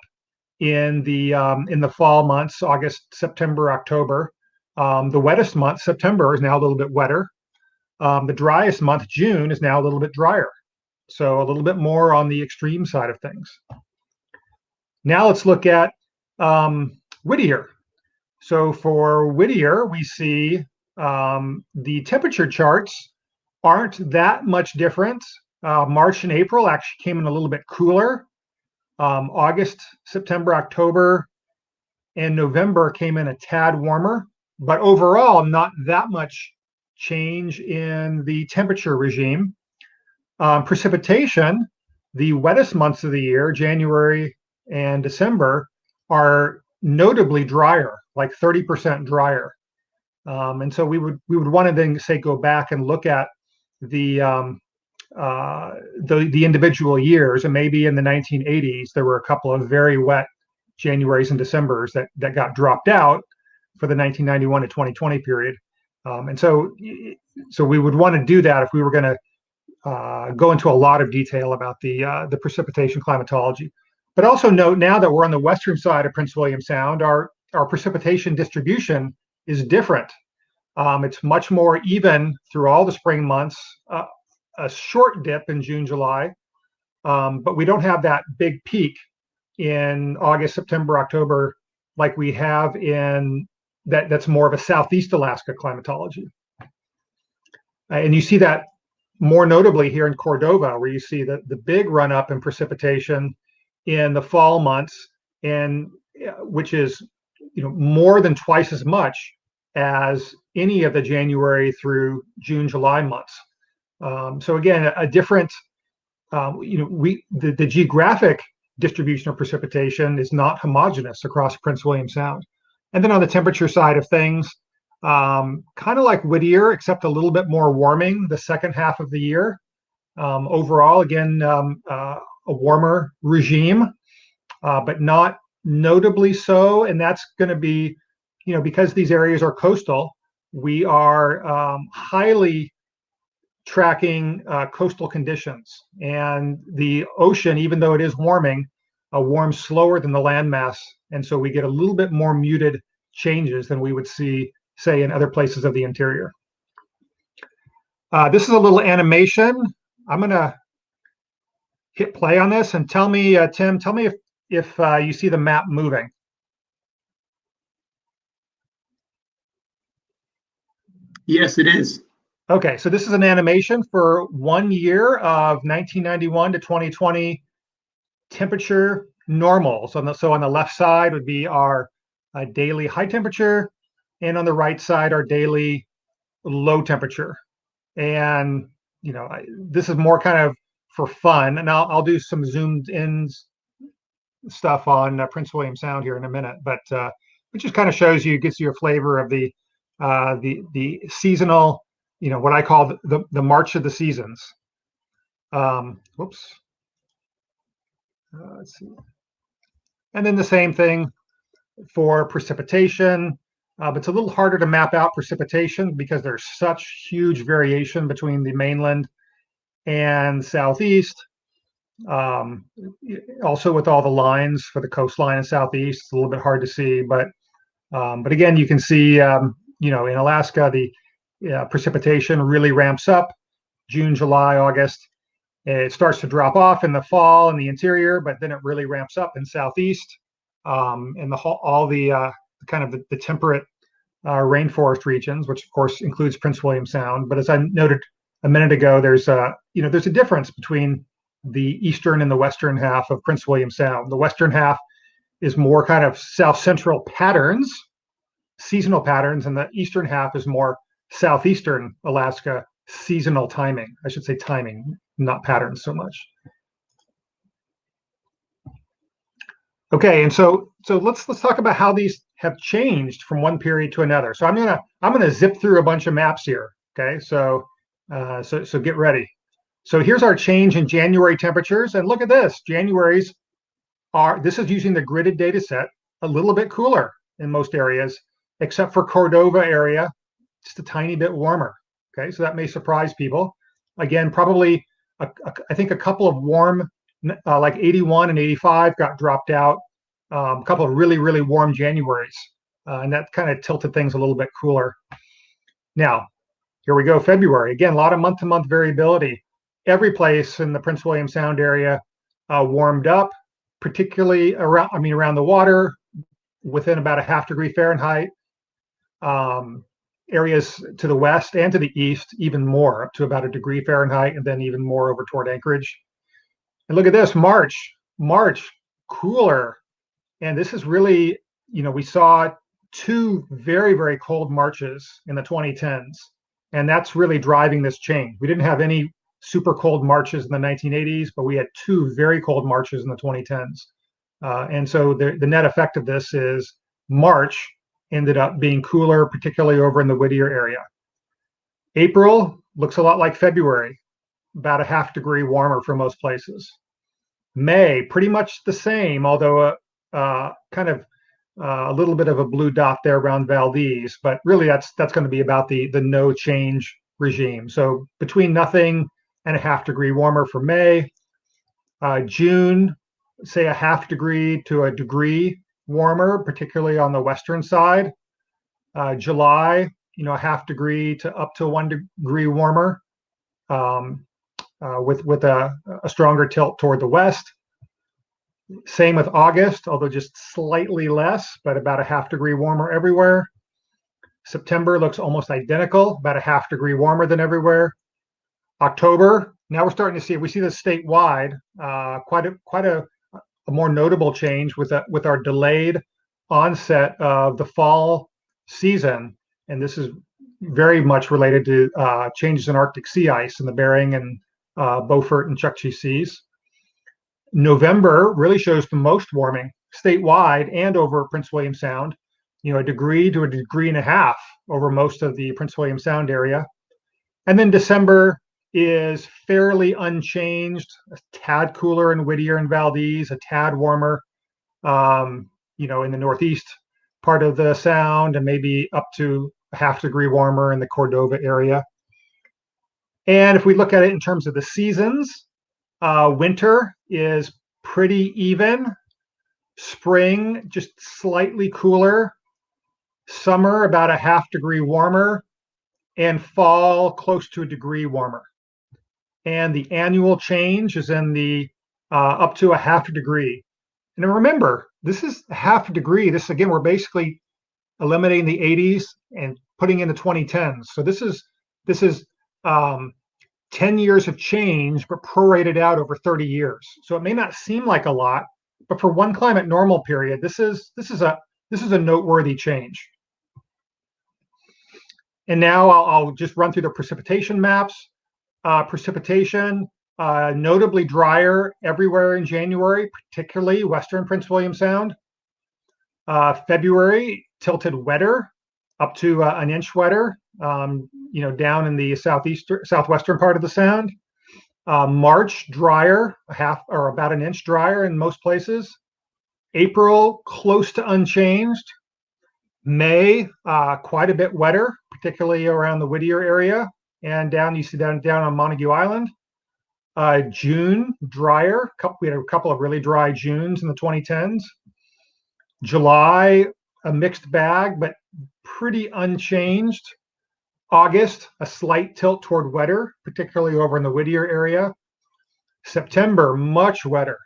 in the fall months, August, September, October. The wettest month, September, is now a little bit wetter. The driest month, June, is now a little bit drier. So a little bit more on the extreme side of things. Now let's look at Whittier. So for Whittier, we see The temperature charts aren't that much different. March and April actually came in a little bit cooler. August, September, October, and November came in a tad warmer, but overall not that much change in the temperature regime. Precipitation, the wettest months of the year, January and December, are notably drier, like 30% drier. And so we would want to then say go back and look at the individual years, and maybe in the 1980s there were a couple of very wet Januaries and Decembers that got dropped out for the 1991 to 2020 period. And so we would want to do that if we were going to go into a lot of detail about the precipitation climatology. But also note, now that we're on the western side of Prince William Sound, our precipitation distribution is different. It's much more even through all the spring months, a short dip in June, July, but we don't have that big peak in August, September, October, like we have in that's more of a Southeast Alaska climatology. And you see that more notably here in Cordova, where you see the big run up in precipitation in the fall months, and which is more than twice as much as any of the January through June, July months. So again, a different, the geographic distribution of precipitation is not homogeneous across Prince William Sound. And then on the temperature side of things, kind of like Whittier, except a little bit more warming the second half of the year. Overall, again, a warmer regime, but not notably so. And that's going to be, because these areas are coastal, we are highly tracking coastal conditions. And the ocean, even though it is warming, warms slower than the landmass. And so we get a little bit more muted changes than we would see, say, in other places of the interior. This is a little animation. I'm going to hit play on this and tell me, Tim, tell me if you see the map moving. Yes, it is. Okay, so this is an animation for 1 year of 1991 to 2020 temperature normals. So on the left side would be our daily high temperature, and on the right side our daily low temperature. And this is more kind of for fun, and I'll do some zoomed in stuff on Prince William Sound here in a minute, but it just kind of shows you, gives you a flavor of the seasonal, what I call the March of the seasons. Whoops. Let's see. And then the same thing for precipitation, but it's a little harder to map out precipitation because there's such huge variation between the mainland and southeast. Also with all the lines for the coastline and southeast, it's a little bit hard to see, but again, you can see, in Alaska, the precipitation really ramps up June, July, August. It starts to drop off in the fall in the interior, but then it really ramps up in southeast, and all the kind of the temperate rainforest regions, which of course includes Prince William Sound. But as I noted a minute ago, there's a difference between the eastern and the western half of Prince William Sound. The western half is more kind of south central patterns, seasonal patterns, and the eastern half is more southeastern Alaska seasonal timing. I should say timing, not patterns so much. Okay, and so let's talk about how these have changed from one period to another. So I'm gonna zip through a bunch of maps here. Okay, so get ready. So here's our change in January temperatures, and look at this. January's this is using the gridded data set, a little bit cooler in most areas, except for Cordova area, just a tiny bit warmer. Okay, so that may surprise people. Again, probably I think a couple of warm, like 81 and 85 got dropped out. A couple of really, really warm Januaries, and that kind of tilted things a little bit cooler. Now, here we go, February. Again, a lot of month-to-month variability. Every place in the Prince William Sound area warmed up, particularly around the water, within about a 0.5 degree Fahrenheit. areas to the west and to the east even more, up to about 1 degree Fahrenheit, and then even more over toward Anchorage. And look at this, March, cooler. And this is really, we saw 2 very, very cold Marches in the 2010s. And that's really driving this change. We didn't have any super cold Marches in the 1980s, but we had 2 very cold Marches in the 2010s. And so the net effect of this is March ended up being cooler, particularly over in the Whittier area. April looks a lot like February, about 0.5 degree warmer for most places. May, pretty much the same, although kind of a little bit of a blue dot there around Valdez, but really that's going to be about the no change regime. So between nothing and 0.5 degree warmer for May. June, say 0.5 degree to 1 degree warmer, particularly on the western side. July, 0.5 degree to up to 1 degree warmer, with a stronger tilt toward the west. Same with August, although just slightly less, but about 0.5 degree warmer everywhere. September looks almost identical, about 0.5 degree warmer than everywhere. October, now we're starting to see, we see this statewide, quite a more notable change with our delayed onset of the fall season. And this is very much related to changes in Arctic sea ice in the Bering and Beaufort and Chukchi seas. November really shows the most warming statewide and over Prince William Sound, 1 degree to 1.5 degrees over most of the Prince William Sound area. And then December is fairly unchanged, a tad cooler in Whittier and Valdez, a tad warmer, in the northeast part of the Sound, and maybe up to 0.5 degree warmer in the Cordova area. And if we look at it in terms of the seasons, winter is pretty even. Spring, just slightly cooler. Summer, about 0.5 degree warmer. And fall, close to 1 degree warmer. And the annual change is in the up to 0.5 degree. And remember, this is 0.5 degree. This, again, we're basically eliminating the 80s and putting in the 2010s. So this is 10 years of change, but prorated out over 30 years. So it may not seem like a lot, but for one climate normal period, this is a noteworthy change. And now I'll just run through the precipitation maps. Precipitation notably drier everywhere in January, particularly western Prince William Sound. February tilted wetter, up to 1 inch wetter, down in the southwestern part of the Sound. March drier, about 1 inch drier in most places. April close to unchanged. May quite a bit wetter, particularly around the Whittier area, and you see down on Montague Island. June drier. We had a couple of really dry Junes in the 2010s. July, a mixed bag, but pretty unchanged. August, a slight tilt toward wetter, particularly over in the Whittier area. September, much wetter,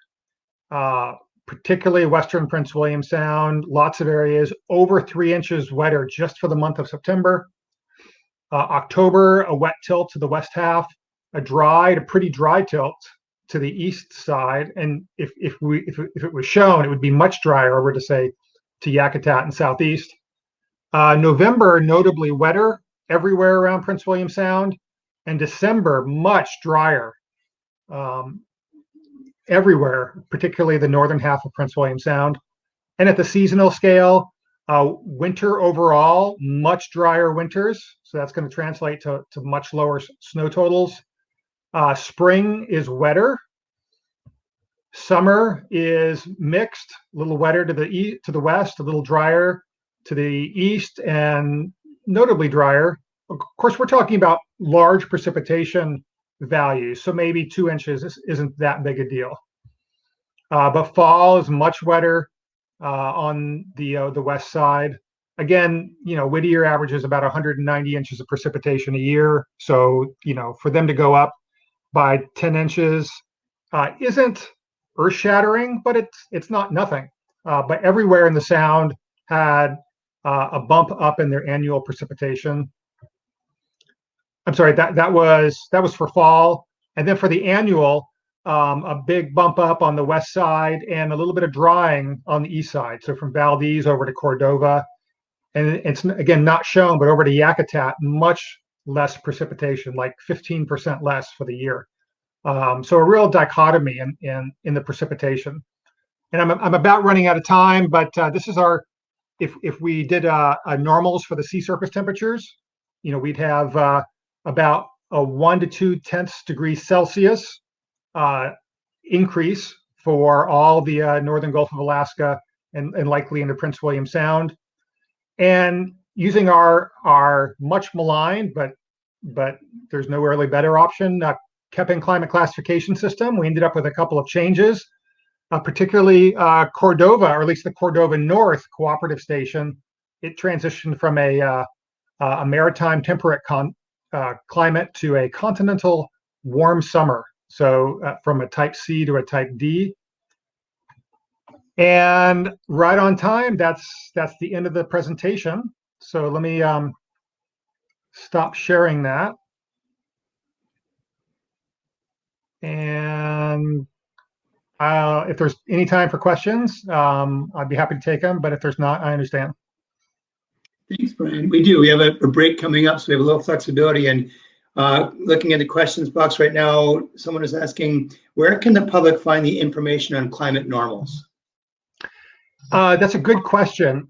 particularly western Prince William Sound. Lots of areas over 3 inches wetter just for the month of September. October, a wet tilt to the west half, a pretty dry tilt to the east side. And if it was shown, it would be much drier over to Yakutat and southeast. November, notably wetter everywhere around Prince William Sound, and December, much drier everywhere, particularly the northern half of Prince William Sound. And at the seasonal scale, winter overall, much drier winters. So that's going to translate to much lower snow totals. Spring is wetter. Summer is mixed, a little wetter to the west, a little drier to the east, and notably drier. Of course, we're talking about large precipitation values, so maybe 2 inches isn't that big a deal. But fall is much wetter on the west side. Again, Whittier averages about 190 inches of precipitation a year. So, for them to go up by 10 inches isn't earth-shattering, but it's not nothing. But everywhere in the Sound had a bump up in their annual precipitation. I'm sorry, that was for fall, and then for the annual, a big bump up on the west side and a little bit of drying on the east side. So from Valdez over to Cordova, and it's again not shown, but over to Yakutat, much less precipitation, like 15% less for the year. So a real dichotomy in the precipitation. And I'm about running out of time, but this is our, if we did a normals for the sea surface temperatures, we'd have about a 1 to 2 tenths degrees Celsius increase for all the northern Gulf of Alaska and likely into Prince William Sound. And using our much maligned, but there's no really better option, Köppen climate classification system, we ended up with a couple of changes, particularly Cordova, or at least the Cordova North Cooperative Station. It transitioned from a maritime temperate climate to a continental warm summer. So from a type C to a type D. And right on time, that's the end of the presentation. So let me stop sharing that. And if there's any time for questions, I'd be happy to take them. But if there's not, I understand. Thanks, Brian. We do. We have a break coming up, so we have a little flexibility. And looking at the questions box right now, someone is asking, where can the public find the information on climate normals? That's a good question.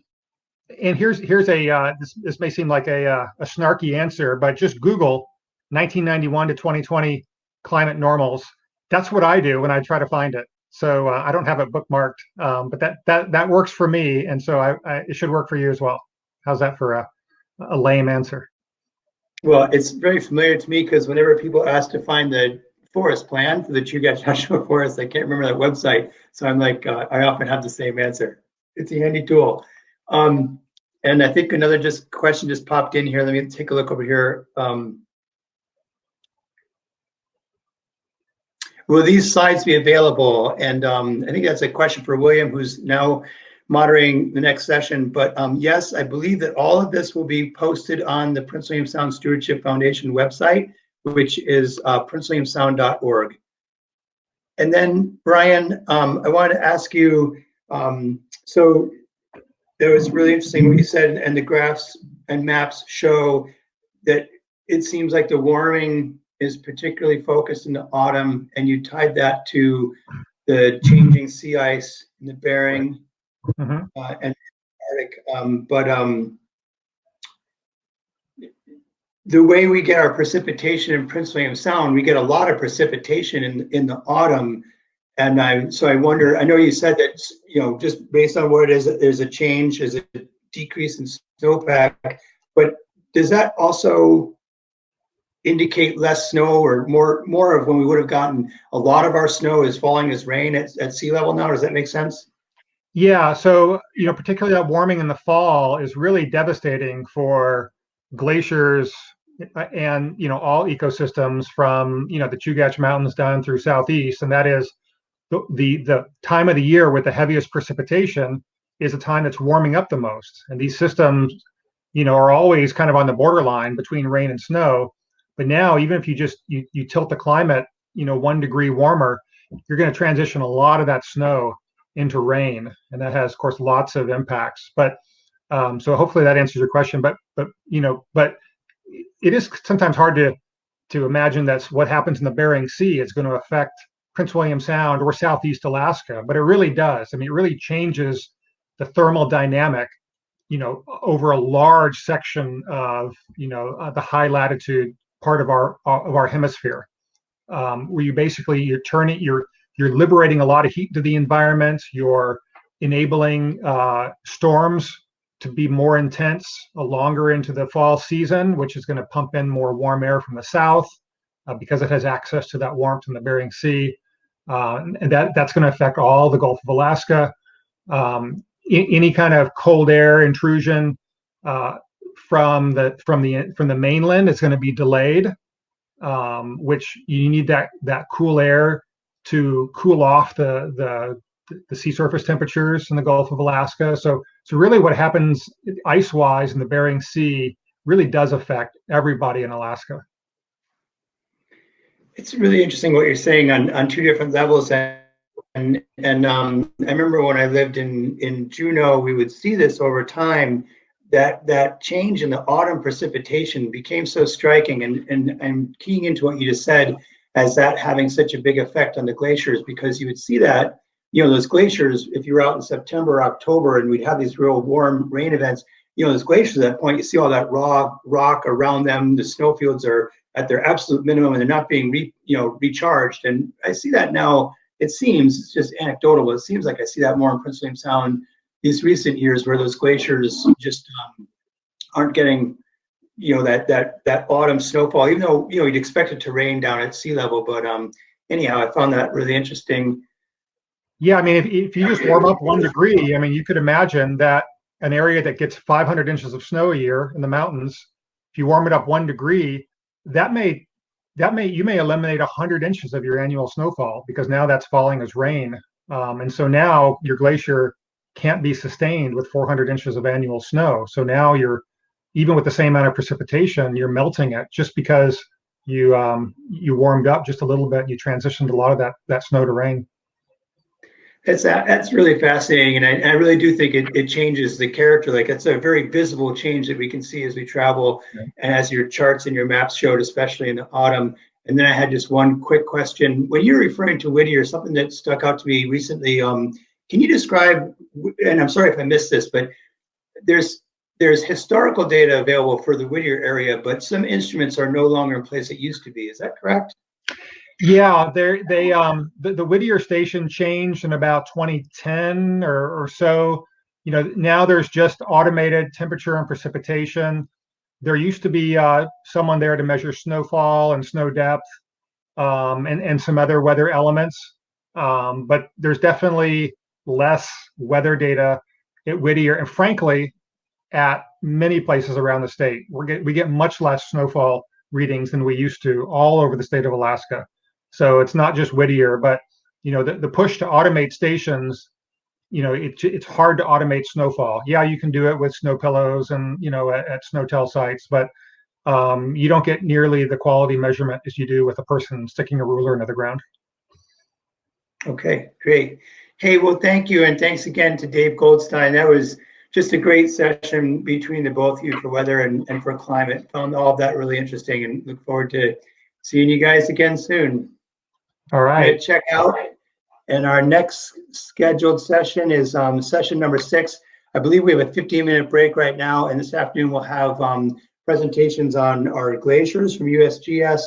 And here's a this may seem like a snarky answer, but just Google 1991 to 2020 climate normals. That's what I do when I try to find it. So I don't have it bookmarked, but that works for me, and so it should work for you as well. How's that for a lame answer? Well, it's very familiar to me because whenever people ask to find the forest plan for the Chugach National Forest, I can't remember that website. So I'm like, I often have the same answer. It's a handy tool. And I think another question just popped in here. Let me take a look over here. Will these slides be available? And I think that's a question for William, who's now moderating the next session. But yes, I believe that all of this will be posted on the Prince William Sound Stewardship Foundation website, which is princewilliamsound.org. And then, Brian, I wanted to ask you, so it was really interesting what you said, and the graphs and maps show that it seems like the warming is particularly focused in the autumn, and you tied that to the changing sea ice in the Bering and Arctic. The way we get our precipitation in Prince William Sound, we get a lot of precipitation in the autumn. And so I wonder, I know you said that, just based on what it is, there's a change, there's a decrease in snowpack, but does that also indicate less snow, or more of when we would have gotten a lot of our snow is falling as rain at sea level now? Does that make sense? Yeah, so particularly that warming in the fall is really devastating for glaciers and all ecosystems from the Chugach Mountains down through southeast, and that is the time of the year with the heaviest precipitation is the time that's warming up the most. And these systems are always kind of on the borderline between rain and snow. But now, even if you tilt the climate 1 degree warmer, you're going to transition a lot of that snow into rain, and that has, of course, lots of impacts. But so hopefully that answers your question. But it is sometimes hard to imagine that's what happens in the Bering Sea is going to affect Prince William Sound or Southeast Alaska, but it really does. I mean, it really changes the thermal dynamic, over a large section of the high latitude part of our hemisphere, where you're liberating a lot of heat to the environment. You're enabling storms to be more intense longer into the fall season, which is going to pump in more warm air from the south because it has access to that warmth in the Bering Sea, and that's going to affect all the Gulf of Alaska. Any kind of cold air intrusion from the mainland is going to be delayed, which you need that cool air to cool off the the sea surface temperatures in the Gulf of Alaska. So really what happens ice-wise in the Bering Sea really does affect everybody in Alaska. It's really interesting what you're saying on two different levels. And I remember when I lived in Juneau, we would see this over time, that change in the autumn precipitation became so striking. And I'm keying into what you just said as that having such a big effect on the glaciers, because you would see that, those glaciers, if you were out in September, October, and we'd have these real warm rain events, those glaciers at that point, you see all that raw rock around them. The snowfields are at their absolute minimum and they're not being recharged. And I see that now. It seems, it's just anecdotal, but it seems like I see that more in Prince William Sound these recent years, where those glaciers just aren't getting, that autumn snowfall, even though, you'd expect it to rain down at sea level. But anyhow, I found that really interesting. Yeah, I mean, if you just warm up 1 degree, I mean, you could imagine that an area that gets 500 inches of snow a year in the mountains, if you warm it up 1 degree, you may eliminate 100 inches of your annual snowfall, because now that's falling as rain. And so now your glacier can't be sustained with 400 inches of annual snow. So now even with the same amount of precipitation, you're melting it just because you warmed up just a little bit. You transitioned a lot of that snow to rain. That's really fascinating, and I really do think it changes the character. Like, it's a very visible change that we can see as we travel, and as your charts and your maps showed, especially in the autumn. And then I had just one quick question. When you're referring to Whittier, something that stuck out to me recently, can you describe, and I'm sorry if I missed this, but there's historical data available for the Whittier area, but some instruments are no longer in place that used to be. Is that correct? Yeah, the Whittier station changed in about 2010 or so. Now there's just automated temperature and precipitation. There used to be someone there to measure snowfall and snow depth, and some other weather elements. But there's definitely less weather data at Whittier, and frankly, at many places around the state. We get much less snowfall readings than we used to all over the state of Alaska. So it's not just Whittier, but the push to automate stations, it's hard to automate snowfall. Yeah, you can do it with snow pillows and at snowtel sites, but you don't get nearly the quality measurement as you do with a person sticking a ruler into the ground. Okay, great. Hey, well, thank you, and thanks again to Dave Goldstein. That was just a great session between the both of you for weather and for climate. Found all of that really interesting, and look forward to seeing you guys again soon. All right. Check out. And our next scheduled session is session number 6. I believe we have a 15-minute break right now, and this afternoon we'll have presentations on our glaciers from USGS,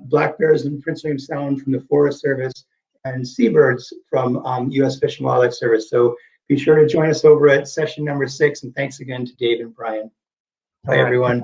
black bears in Prince William Sound from the Forest Service, and seabirds from U.S. Fish and Wildlife Service. So be sure to join us over at session number 6, and thanks again to Dave and Brian. Bye, everyone.